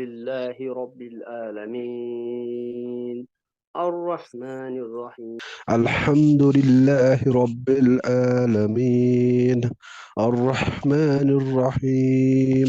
لله رب العالمين الرحمن الرحيم الحمد لله رب العالمين الرحمن الرحيم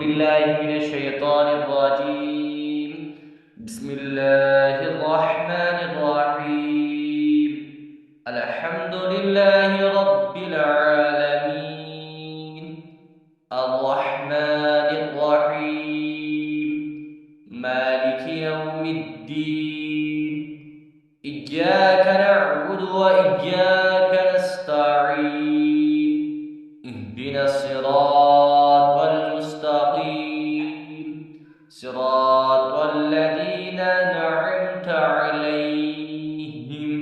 بالله من الشيطان الرجيم بسم الله الرحمن الرحيم الحمد لله رب العالمين الرحمن الرحيم مالك يوم الدين إياك نعبد وإياك نستعين اهدنا الصراط المستقيم صراط الذين أنعمت عليهم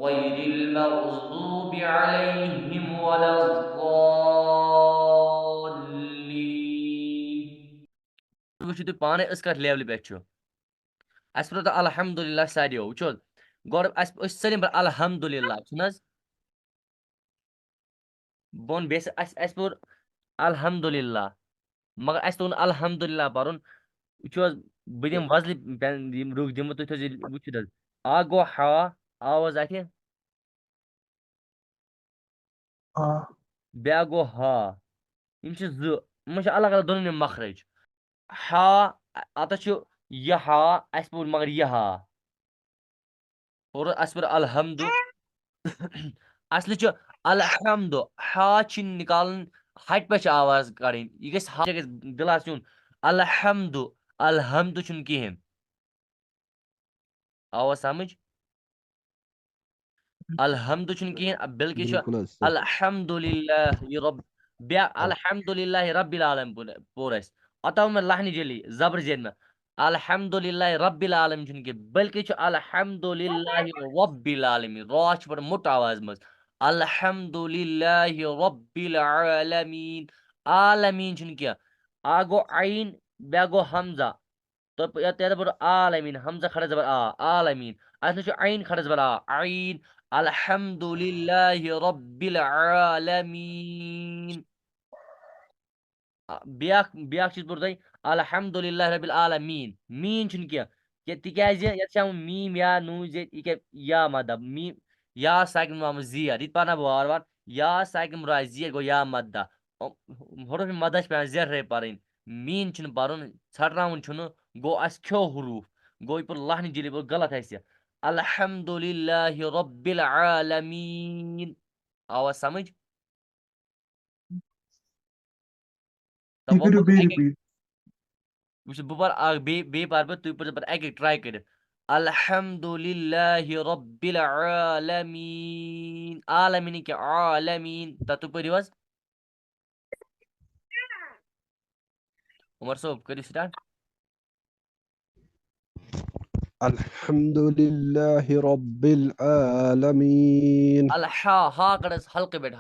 غير المغضوب عليهم ولا الضالين وچھو تُہۍ پانے أسۍ کتھ لیولہِ پٮ۪ٹھ چھُ اَسہِ پوٚر الحمدُاللہ ساروِیو وٕچھو حظ گۄڈٕ أسۍ سٲلِم پَران الحمدُاللہ چھُنہٕ حظ بۄن بیٚیہِ اَسہِ پوٚر الحمدُاللہ مگر اَسہِ توٚگ نہٕ الحمدُاللہ پَرُن وٕچھو حظ بہٕ دِمہٕ وۄزلہِ یِم رُک دِمہٕ تُہۍ تھٲیزِ وٕچھِتھ حظ اکھ گوٚو ہا آو حظ اَتھِ آ بیٛاکھ گوٚو ہا یِم چھِ زٕ یِمن چھِ الگ الگ دۄنوٕنی مخرج ہا اَتَس چھُ یہِ ہا اَسہِ پوٚر مگر یہِ ہا اور اَسہِ پوٚر الحمدُ اَصلہِ چھُ الحمدُ ہا چھِ نِکالُن ہَٹہِ پٮ۪ٹھ چھِ آواز کَڑٕنۍ یہِ گژھِ ہا گژھِ دِلَس یُن الحمدُ الحمدُ چھُنہٕ کِہیٖنۍ آوا سمجھ الحمدُ چھُنہٕ کِہیٖنۍ بلکہِ چھُ بالکل حظ سر الحمدُاللہ یہِ رۄب بیٛاکھ الحمدُاللہ ربِ العالمین پوٚر اَسہِ اَتھ آو مےٚ لحنہِ جلی زبر زیٖنۍ مےٚ الحمدُاللہ ربِ العالمین چھُنہٕ کینٛہہ بلکہِ چھُ الحمدُاللہ ربِ العالمین را چھُ بڑٕ موٚٹ آواز منٛز الحمدُاللہ ربِ العالمین عالمیٖن چھُنہٕ کینٛہہ اکھ گوٚو عین بیٛاکھ گوٚو حمزہ تہٕ پوٚر عالمیٖن حمزہ کھڑا زبر عالمیٖن اَتھ منٛز چھُ عین کھڑا زبر عین الحمدُاللہ ربِ العالمیٖن بیٛاکھ چیٖز پوٚر تۄہہِ الحمدُاللہ ربِ العالمیٖن میٖن چھُنہٕ کینٛہہ تِکیٛازِ یَتھ چھِ آمُت میٖم یا نوٗن زیٚد یہِ کیٛاہ یا مدہ میٖم یا ساکِن آمُت زیر یہِ تہِ پَرناو بہٕ وارٕ وارٕ یا ساکِن راے زیر گوٚو یا مدہ حروفِ مدہ چھِ پیٚوان زیرے پَرٕنۍ میٖن چھُنہٕ پَرُن ژھٹراوُن چھُنہٕ گوٚو اَسہِ کھیوٚو حروٗف گوٚو یہِ پوٚر لحنہِ جلی پوٚر غلط اَسہِ الحمدُاللہ ربِ العالمیٖن آوا سمجھ یہِ وۄنۍ کٔرِو پوٚر بیٚیہِ اَکہِ رِپیٖٹ وٕچھ بہٕ پَرٕ اکھ بیٚیہِ پَرٕ بہٕ تُہۍ پٔرزیٚو پَتہٕ اَکہِ ٹراے کٔرِتھ الحمدُاللہ ربِ العالمیٖن عالمیٖن نہٕ کینٛہہ عالمیٖن تُہۍ پٔرِو حظ عمر صٲب کٔرِو سٹاٹ الحمد لله رب العالمين الحا ہا کَڑ حظ حلقہٕ پٮ۪ٹھ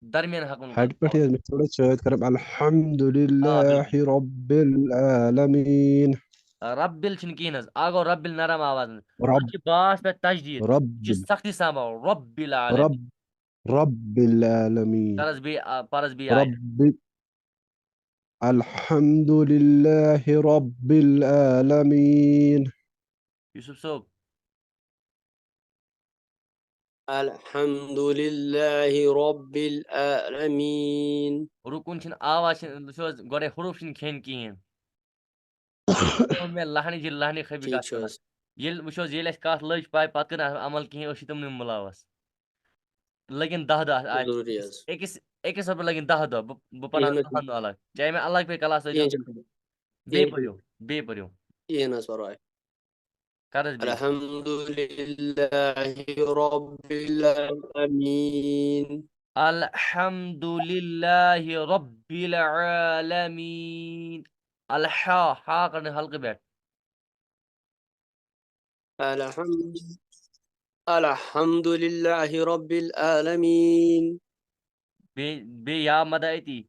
درمیان ہٮ۪کُن ہٹ پٮ۪ٹھ مےٚ چھِ تھوڑا شٲید کران الحمد لله بِلکُل رب العالمين ربِل چھُنہٕ کِہیٖنۍ حظ اکھ گوٚو ربِل نرم آواز منٛز رب اَتھ چھِ باس پٮ۪ٹھ تجدیٖد یہِ چھِ رب سختی سان پَرُن ربِل رب عالمیٖن رب العالمين کر حظ بیٚیہِ پر حظ بیٚیہِ آیہِ رب الحمد لله رب العالمين یوسف صٲب الحمد لله رب العالمين رُکُن چھِنہٕ آواز چھِنہٕ وٕچھو حظ گۄڈَے حروٗف چھِنہٕ کھیٚنۍ کِہیٖنۍ مےٚ لحنہِ جہِ لحنہِ خفی ٹھیٖک کَتھ چھُ کران حظ ییٚلہِ وٕچھو حظ ییٚلہِ اَسہِ کَتھ لٔج پاے پَتہٕ کٔر نہٕ عمل کِہیٖنۍ أسۍ چھِ تِمنٕے مُلوث لٔگِن دہ آسہِ ضروٗری حظ أکِس رۄپیہِ لٔگِن 10 دۄہ بہٕ پَرناو کِہیٖنۍ دَہَن دۄہَن الگ چاہے مےٚ الگ پے کلاس ٲسۍزیٚو چھُنہٕ بیٚیہِ پٔرِو کِہیٖنۍ حظ پرواے کر حظ بیٚیہِ الحمد لله رب العالمين الحمدُاللہ ربِ العالمیٖن الحا ہا کَڑٕنۍ حلقہٕ پٮ۪ٹھ الحمد الحمد لله رب العالمين. يا مدائتي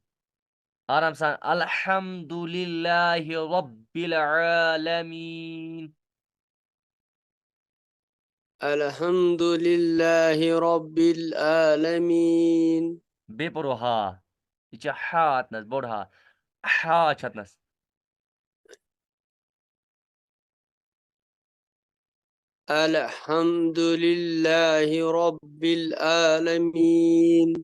آرام سان الحمد لله رب العالمين. الحمد لله رب العالمين. بروها يجي حاتنس بورها حاتنس. الحمد لله رب العالمين.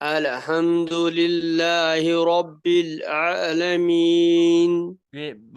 الحمد لله رب العالمين.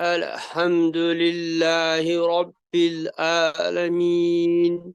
الحمد لله رب العالمين.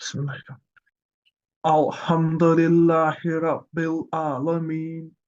بسم الله الرحمن الحمد لله رب العالمين.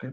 Okay.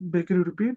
Can you repeat?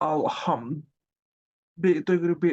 الحمد. تقدر repeat.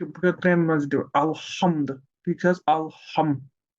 Bukan must do الحمد because الحمد.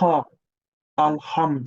Ha. الحمد.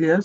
Yes.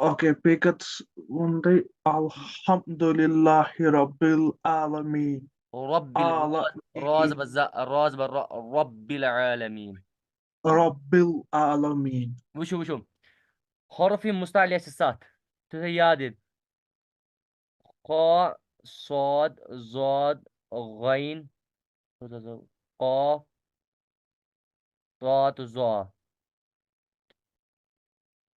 Okay, because one day الحمد لله رب العالمين. رب راز العالمين. الراز رب العالمين. رب العالمين. وشو حرفي مستعلي اساسات تهيادد قا صاد ضاد غين قاف طاء ظا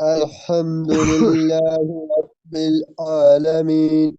الحمد لله رب العالمين.